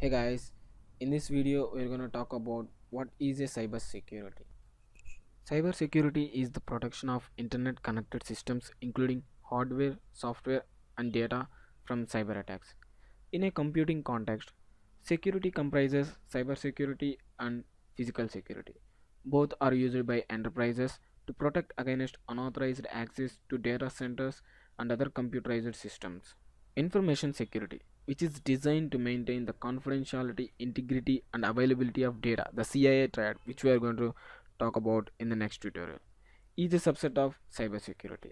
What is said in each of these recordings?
Hey guys, in this video we're going to talk about what is a cyber security. Cyber security is the protection of internet connected systems including hardware, software and data from cyber attacks. In a computing context, security comprises cyber security and physical security. Both are used by enterprises to protect against unauthorized access to data centers and other computerized systems. Information security, which is designed to maintain the confidentiality, integrity, and availability of data, the CIA triad, which we are going to talk about in the next tutorial, is a subset of cybersecurity.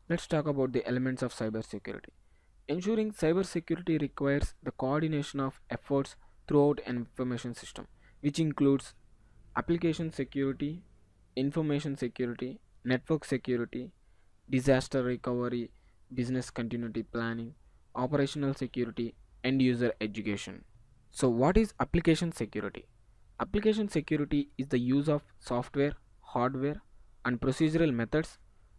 Let's talk about the elements of cybersecurity. Ensuring cybersecurity requires the coordination of efforts throughout an information system, which includes application security, information security, network security, disaster recovery, business continuity planning, operational security, end user education. So, what is application security? Application security is the use of software, hardware, and procedural methods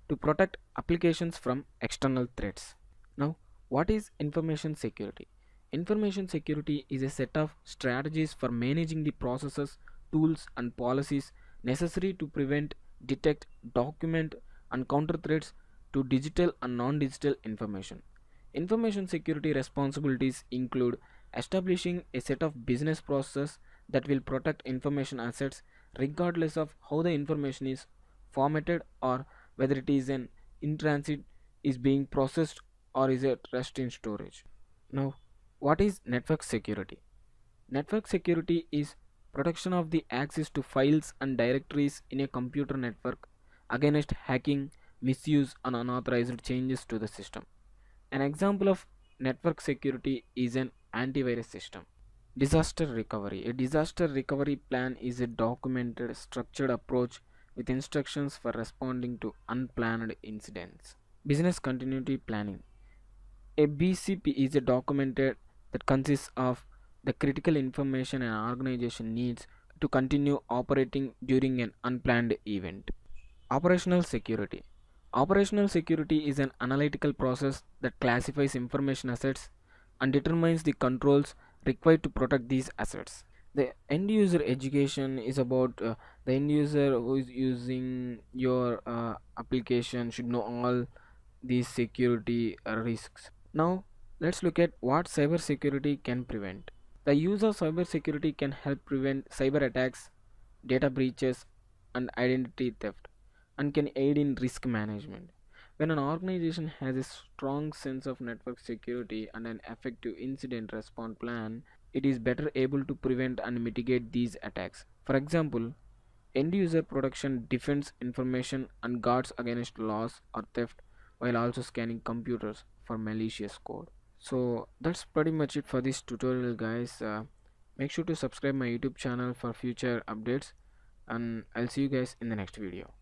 to protect applications from external threats. Now, what is information security? Information security is a set of strategies for managing the processes, tools, and policies necessary to prevent, detect, document, and counter threats to digital and non digital information. Information security responsibilities include establishing a set of business processes that will protect information assets regardless of how the information is formatted or whether it is an in transit, is being processed, or is at rest in storage. Now, what is network security? Network security is protection of the access to files and directories in a computer network against hacking, misuse, and unauthorized changes to the system. An example of network security is an antivirus system. Disaster recovery. A disaster recovery plan is a documented, structured approach with instructions for responding to unplanned incidents. Business continuity planning. A BCP is a documented that consists of the critical information an organization needs to continue operating during an unplanned event. Operational security. Operational security is an analytical process that classifies information assets and determines the controls required to protect these assets. The end user education is about the end user who is using your application should know all these security risks. Now, let's look at what cybersecurity can prevent. The use of cybersecurity can help prevent cyber attacks, data breaches, and identity theft, and can aid in risk management. When an organization has a strong sense of network security and an effective incident response plan, it is better able to prevent and mitigate these attacks. For example, end user protection defends information and guards against loss or theft while also scanning computers for malicious code. So that's pretty much it for this tutorial, guys. Make sure to subscribe my YouTube channel for future updates, and I'll see you guys in the next video.